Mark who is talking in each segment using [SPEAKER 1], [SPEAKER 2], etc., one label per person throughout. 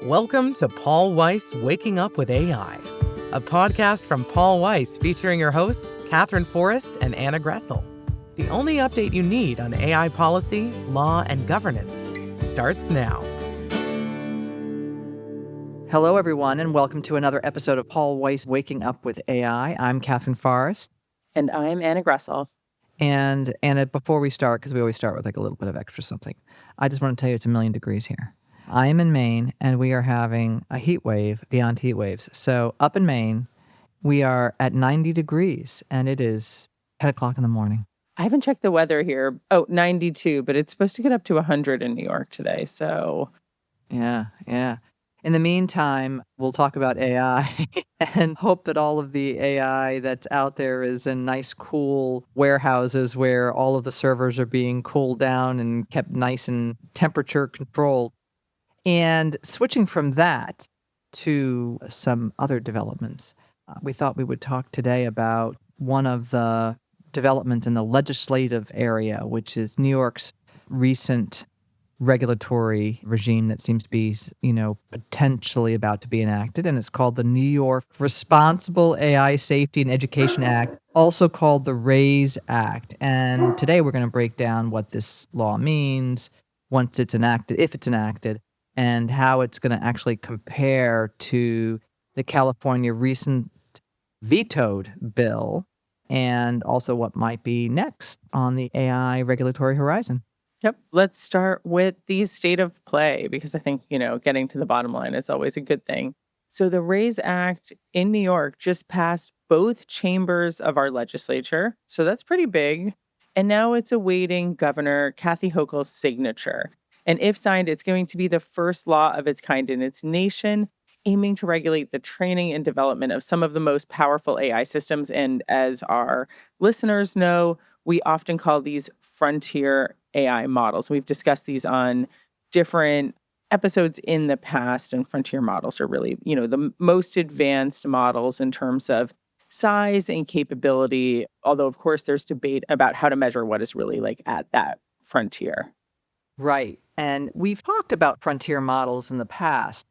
[SPEAKER 1] Welcome to Paul Weiss Waking Up with AI, a podcast from Paul Weiss featuring your hosts, Katherine, Forrest, and Anna Gressel. The only update you need on AI policy, law, and governance starts now.
[SPEAKER 2] Hello, everyone, and welcome to another episode of Paul Weiss Waking Up with AI. I'm Katherine Forrest.
[SPEAKER 3] And I'm Anna Gressel.
[SPEAKER 2] And Anna, before we start, because we always start with like a little bit of extra something, I just want to tell you it's 1,000,000 degrees here. I am in Maine, and we are having a heat wave beyond heat waves. So up in Maine, we are at 90 degrees, and it is 10 o'clock in the morning.
[SPEAKER 3] I haven't checked the weather here. Oh, 92, but it's supposed to get up to 100 in New York today. So
[SPEAKER 2] Yeah. In the meantime, we'll talk about AI and hope that all of the AI that's out there is in nice, cool warehouses where all of the servers are being cooled down and kept nice and temperature controlled. And switching from that to some other developments, we thought we would talk today about one of the developments in the legislative area, which is New York's recent regulatory regime that seems to be, potentially about to be enacted, and it's called the New York Responsible AI Safety and Education Act, also called the RAISE Act. And today we're going to break down what this law means once it's enacted, if it's enacted, and how it's going to actually compare to the California recent vetoed bill, and also what might be next on the AI regulatory horizon.
[SPEAKER 3] Yep. Let's start with the state of play, because I think, getting to the bottom line is always a good thing. So the RAISE Act in New York just passed both chambers of our legislature. So that's pretty big. And now it's awaiting Governor Kathy Hochul's signature. And if signed, it's going to be the first law of its kind in its nation, aiming to regulate the training and development of some of the most powerful AI systems. And as our listeners know, we often call these frontier AI models. We've discussed these on different episodes in the past, and frontier models are really, the most advanced models in terms of size and capability. Although, of course, there's debate about how to measure what is really like at that frontier.
[SPEAKER 2] Right. And we've talked about frontier models in the past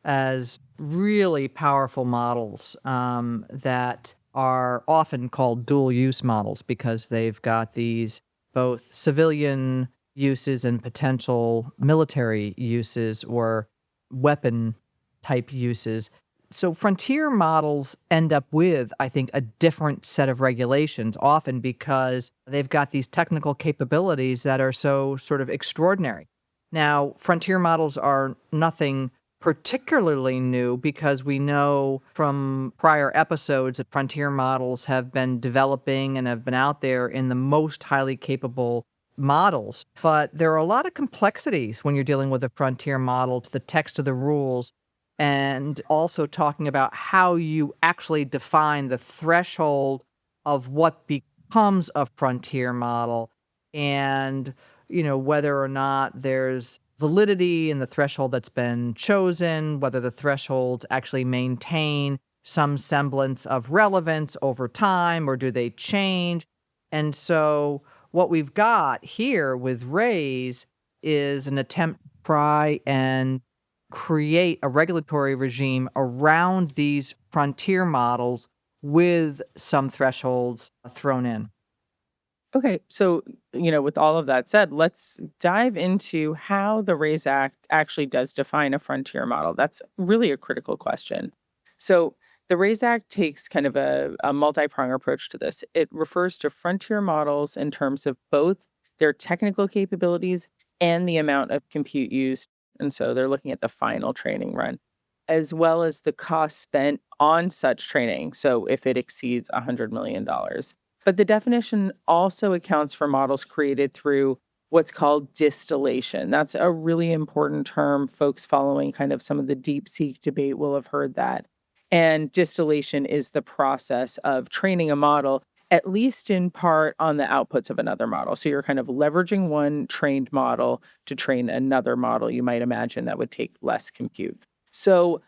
[SPEAKER 2] as really powerful models that are often called dual use models because they've got these both civilian uses and potential military uses or weapon type uses. So frontier models end up with, I think, a different set of regulations, often because they've got these technical capabilities that are so sort of extraordinary. Now, frontier models are nothing particularly new because we know from prior episodes that frontier models have been developing and have been out there in the most highly capable models. But there are a lot of complexities when you're dealing with a frontier model to the text of the rules, and also talking about how you actually define the threshold of what becomes a frontier model, and whether or not there's validity in the threshold that's been chosen, whether the thresholds actually maintain some semblance of relevance over time, or do they change? And so what we've got here with RAISE is an attempt to try and create a regulatory regime around these frontier models with some thresholds thrown in.
[SPEAKER 3] Okay, so, with all of that said, let's dive into how the RAISE Act actually does define a frontier model. That's really a critical question. So, the RAISE Act takes kind of a multi-pronged approach to this. It refers to frontier models in terms of both their technical capabilities and the amount of compute used. And so they're looking at the final training run, as well as the cost spent on such training. So, if it exceeds $100 million. But the definition also accounts for models created through what's called distillation. That's a really important term. Folks following kind of some of the DeepSeek debate will have heard that. And distillation is the process of training a model, at least in part, on the outputs of another model. So you're kind of leveraging one trained model to train another model. You might imagine that would take less compute. So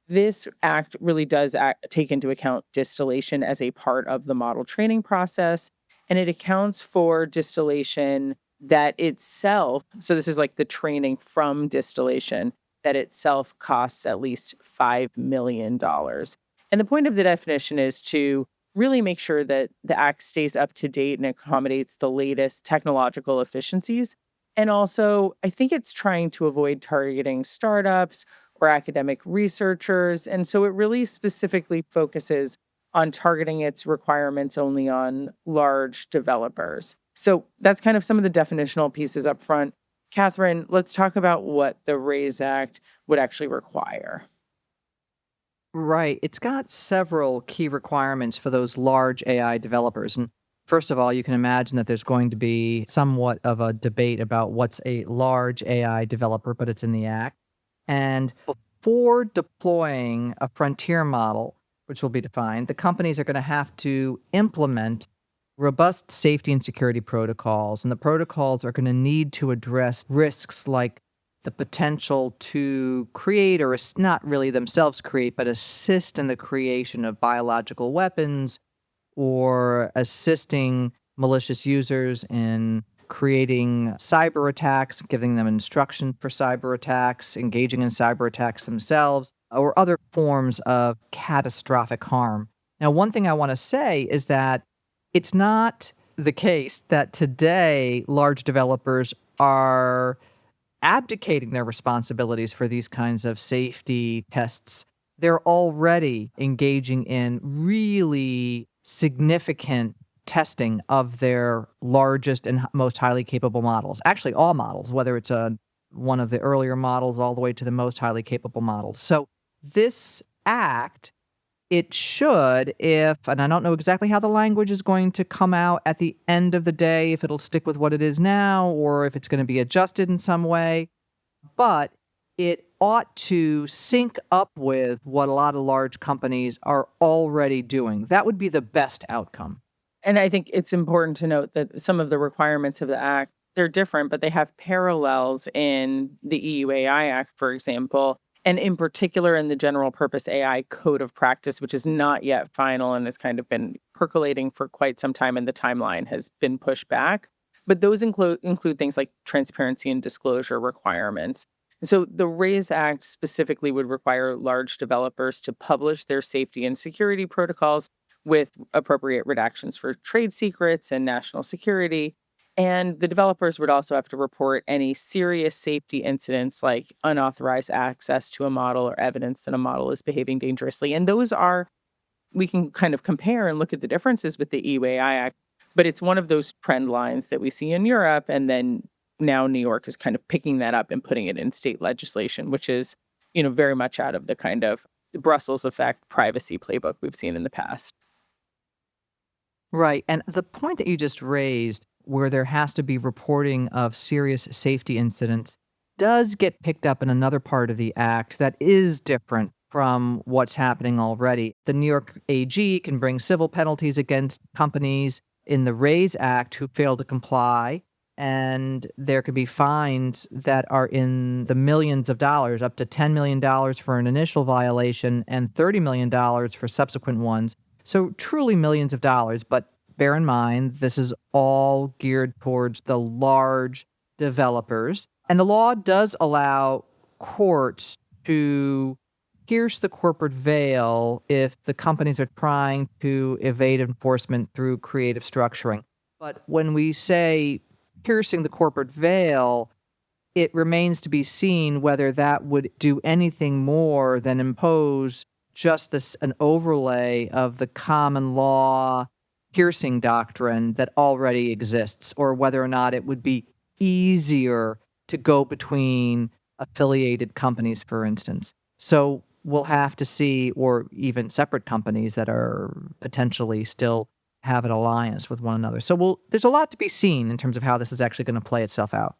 [SPEAKER 3] this act really does take into account distillation as a part of the model training process, and it accounts for distillation that itself, so this is like the training from distillation, that itself costs at least $5 million. And the point of the definition is to really make sure that the act stays up to date and accommodates the latest technological efficiencies. And also, I think it's trying to avoid targeting startups or academic researchers. And so it really specifically focuses on targeting its requirements only on large developers. So that's kind of some of the definitional pieces up front. Katherine, let's talk about what the RAISE Act would actually require.
[SPEAKER 2] Right. It's got several key requirements for those large AI developers. And first of all, you can imagine that there's going to be somewhat of a debate about what's a large AI developer, but it's in the act. And before deploying a frontier model, which will be defined, the companies are going to have to implement robust safety and security protocols. And the protocols are going to need to address risks like the potential to create, or not really themselves create, but assist in the creation of biological weapons, or assisting malicious users in creating cyber attacks, giving them instruction for cyber attacks, engaging in cyber attacks themselves, or other forms of catastrophic harm. Now, one thing I want to say is that it's not the case that today large developers are abdicating their responsibilities for these kinds of safety tests. They're already engaging in really significant testing of their largest and most highly capable models. Actually, all models, whether it's one of the earlier models all the way to the most highly capable models. So this act, it should, and I don't know exactly how the language is going to come out at the end of the day, if it'll stick with what it is now or if it's going to be adjusted in some way, but it ought to sync up with what a lot of large companies are already doing. That would be the best outcome.
[SPEAKER 3] And I think it's important to note that some of the requirements of the Act, they're different, but they have parallels in the EU AI Act, for example, and in particular in the General Purpose AI Code of Practice, which is not yet final and has kind of been percolating for quite some time, and the timeline has been pushed back. But those include things like transparency and disclosure requirements. So the RAISE Act specifically would require large developers to publish their safety and security protocols with appropriate redactions for trade secrets and national security. And the developers would also have to report any serious safety incidents like unauthorized access to a model or evidence that a model is behaving dangerously. And we can kind of compare and look at the differences with the EU-AI Act, but it's one of those trend lines that we see in Europe. And then now New York is kind of picking that up and putting it in state legislation, which is, very much out of the kind of Brussels effect privacy playbook we've seen in the past.
[SPEAKER 2] Right. And the point that you just raised, where there has to be reporting of serious safety incidents, does get picked up in another part of the act that is different from what's happening already. The New York AG can bring civil penalties against companies in the RAISE Act who fail to comply, and there could be fines that are in the millions of dollars, up to $10 million for an initial violation and $30 million for subsequent ones. So truly millions of dollars, but bear in mind, this is all geared towards the large developers. And the law does allow courts to pierce the corporate veil if the companies are trying to evade enforcement through creative structuring. But when we say piercing the corporate veil, it remains to be seen whether that would do anything more than impose just an overlay of the common law piercing doctrine that already exists, or whether or not it would be easier to go between affiliated companies, for instance. So we'll have to see, or even separate companies that are potentially still have an alliance with one another. So there's a lot to be seen in terms of how this is actually going to play itself out.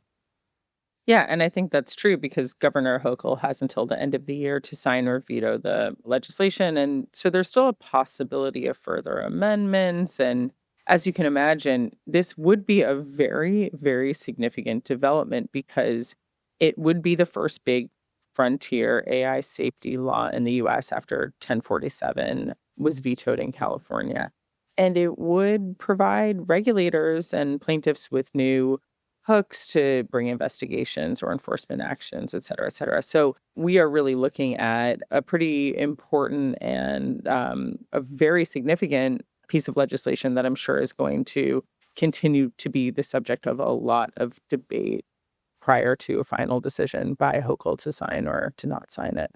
[SPEAKER 3] Yeah, and I think that's true because Governor Hochul has until the end of the year to sign or veto the legislation. And so there's still a possibility of further amendments. And as you can imagine, this would be a very, very significant development because it would be the first big frontier AI safety law in the US after 1047 was vetoed in California. And it would provide regulators and plaintiffs with new hooks to bring investigations or enforcement actions, et cetera, et cetera. So we are really looking at a pretty important and a very significant piece of legislation that I'm sure is going to continue to be the subject of a lot of debate prior to a final decision by Hochul to sign or to not sign it.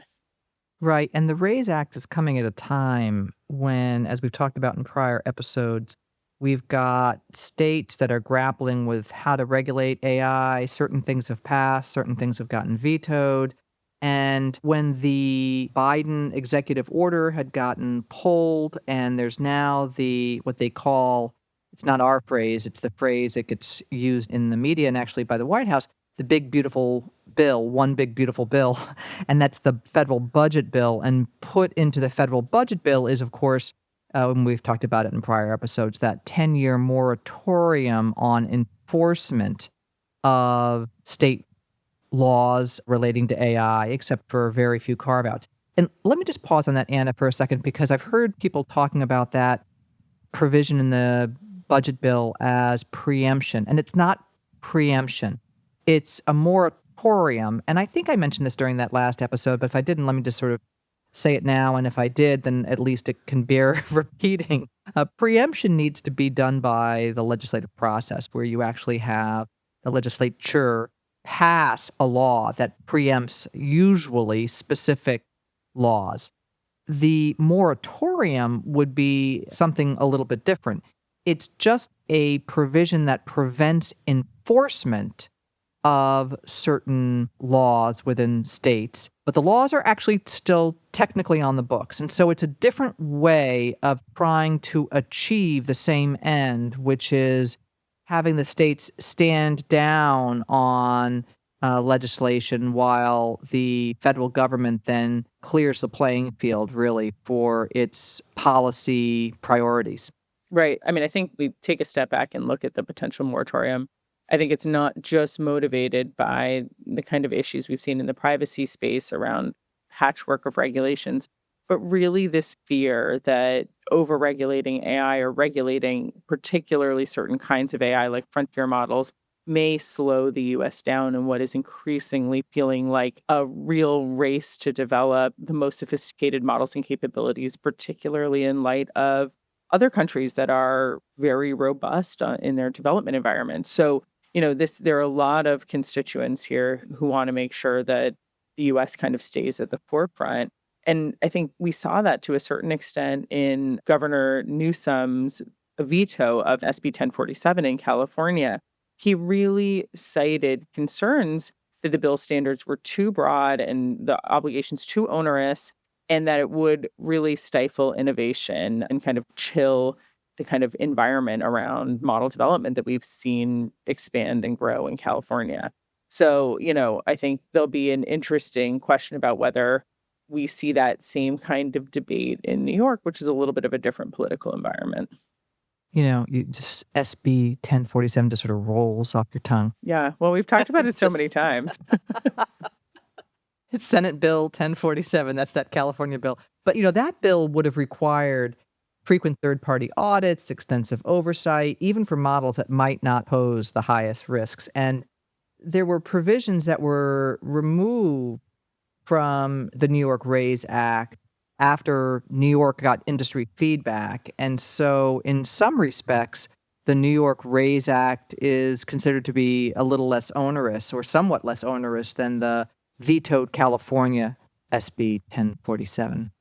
[SPEAKER 2] Right. And the RAISE Act is coming at a time when, as we've talked about in prior episodes, we've got states that are grappling with how to regulate AI. Certain things have passed, certain things have gotten vetoed. And when the Biden executive order had gotten pulled, and there's now what they call, it's not our phrase, it's the phrase that gets used in the media and actually by the White House, the big beautiful bill, one big beautiful bill, and that's the federal budget bill. And put into the federal budget bill is, of course, and we've talked about it in prior episodes, that 10-year moratorium on enforcement of state laws relating to AI, except for very few carve-outs. And let me just pause on that, Anna, for a second, because I've heard people talking about that provision in the budget bill as preemption, and it's not preemption. It's a moratorium, and I think I mentioned this during that last episode, but if I didn't, let me just sort of say it now, and if I did, then at least it can bear repeating. Preemption needs to be done by the legislative process, where you actually have the legislature pass a law that preempts usually specific laws. The moratorium would be something a little bit different. It's just a provision that prevents enforcement of certain laws within states, but the laws are actually still technically on the books. And so it's a different way of trying to achieve the same end, which is having the states stand down on legislation while the federal government then clears the playing field, really, for its policy priorities.
[SPEAKER 3] Right. I mean, I think we take a step back and look at the potential moratorium. I think it's not just motivated by the kind of issues we've seen in the privacy space around patchwork of regulations, but really this fear that over-regulating AI or regulating particularly certain kinds of AI, like frontier models, may slow the US down in what is increasingly feeling like a real race to develop the most sophisticated models and capabilities, particularly in light of other countries that are very robust in their development environment. So, there are a lot of constituents here who want to make sure that the US kind of stays at the forefront. And I think we saw that to a certain extent in Governor Newsom's veto of SB 1047 in California. He really cited concerns that the bill standards were too broad and the obligations too onerous, and that it would really stifle innovation and kind of chill the kind of environment around model development that we've seen expand and grow in California. So, I think there'll be an interesting question about whether we see that same kind of debate in New York, which is a little bit of a different political environment.
[SPEAKER 2] You just SB 1047 just sort of rolls off your tongue.
[SPEAKER 3] Yeah, well, we've talked about it
[SPEAKER 2] It's
[SPEAKER 3] so
[SPEAKER 2] just-
[SPEAKER 3] many times.
[SPEAKER 2] It's Senate Bill 1047. That's that California bill. But, that bill would have required frequent third-party audits, extensive oversight, even for models that might not pose the highest risks. And there were provisions that were removed from the New York RAISE Act after New York got industry feedback. And so in some respects, the New York RAISE Act is considered to be a little less onerous or somewhat less onerous than the vetoed California SB 1047.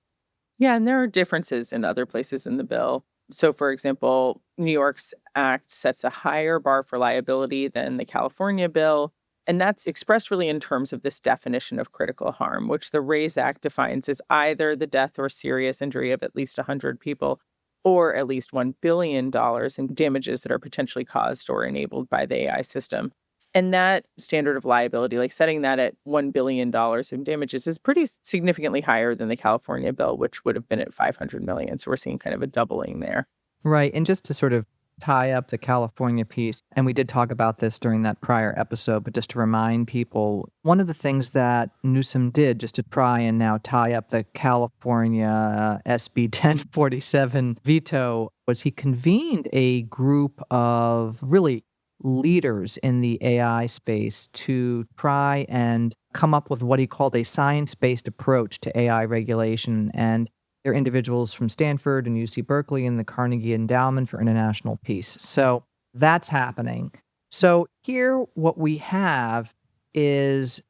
[SPEAKER 3] Yeah, and there are differences in other places in the bill. So, for example, New York's act sets a higher bar for liability than the California bill. And that's expressed really in terms of this definition of critical harm, which the RAISE Act defines as either the death or serious injury of at least 100 people or at least $1 billion in damages that are potentially caused or enabled by the AI system. And that standard of liability, like setting that at $1 billion in damages, is pretty significantly higher than the California bill, which would have been at $500 million. So we're seeing kind of a doubling there.
[SPEAKER 2] Right. And just to sort of tie up the California piece, and we did talk about this during that prior episode, but just to remind people, one of the things that Newsom did just to try and now tie up the California SB 1047 veto was he convened a group of really leaders in the AI space to try and come up with what he called a science-based approach to AI regulation. And they're individuals from Stanford and UC Berkeley and the Carnegie Endowment for International Peace. So that's happening. So here, what we have is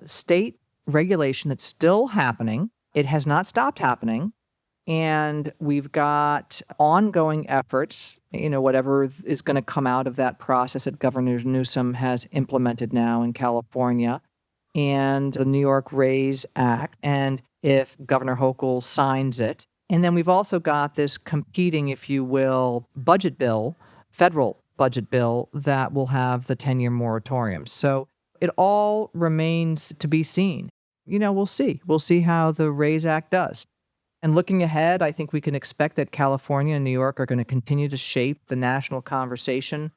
[SPEAKER 2] state regulation that's still happening. It has not stopped happening. And we've got ongoing efforts, whatever is going to come out of that process that Governor Newsom has implemented now in California and the New York RAISE Act, and if Governor Hochul signs it. And then we've also got this competing, if you will, budget bill, federal budget bill that will have the 10-year moratorium. So it all remains to be seen. We'll see. We'll see how the RAISE Act does. And looking ahead, I think we can expect that California and New York are going to continue to shape the national conversation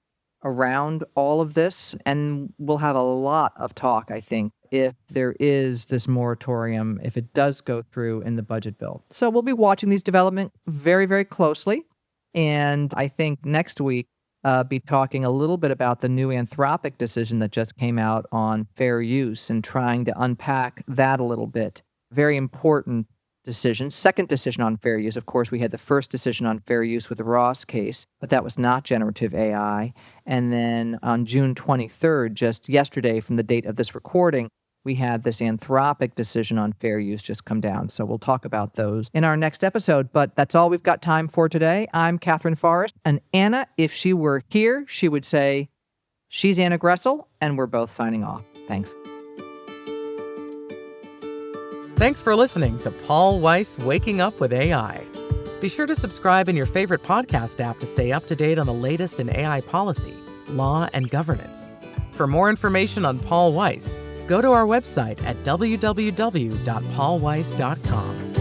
[SPEAKER 2] around all of this. And we'll have a lot of talk, I think, if there is this moratorium, if it does go through in the budget bill. So we'll be watching these developments very, very closely. And I think next week, be talking a little bit about the new Anthropic decision that just came out on fair use and trying to unpack that a little bit. Very important decision. Second decision on fair use. Of course, we had the first decision on fair use with the Ross case, but that was not generative AI. And then on June 23rd, just yesterday from the date of this recording, we had this Anthropic decision on fair use just come down. So we'll talk about those in our next episode, but that's all we've got time for today. I'm Katherine Forrest, and Anna, if she were here, she would say, she's Anna Gressel, and we're both signing off. Thanks.
[SPEAKER 1] Thanks for listening to Paul Weiss Waking Up with AI. Be sure to subscribe in your favorite podcast app to stay up to date on the latest in AI policy, law, and governance. For more information on Paul Weiss, go to our website at www.paulweiss.com.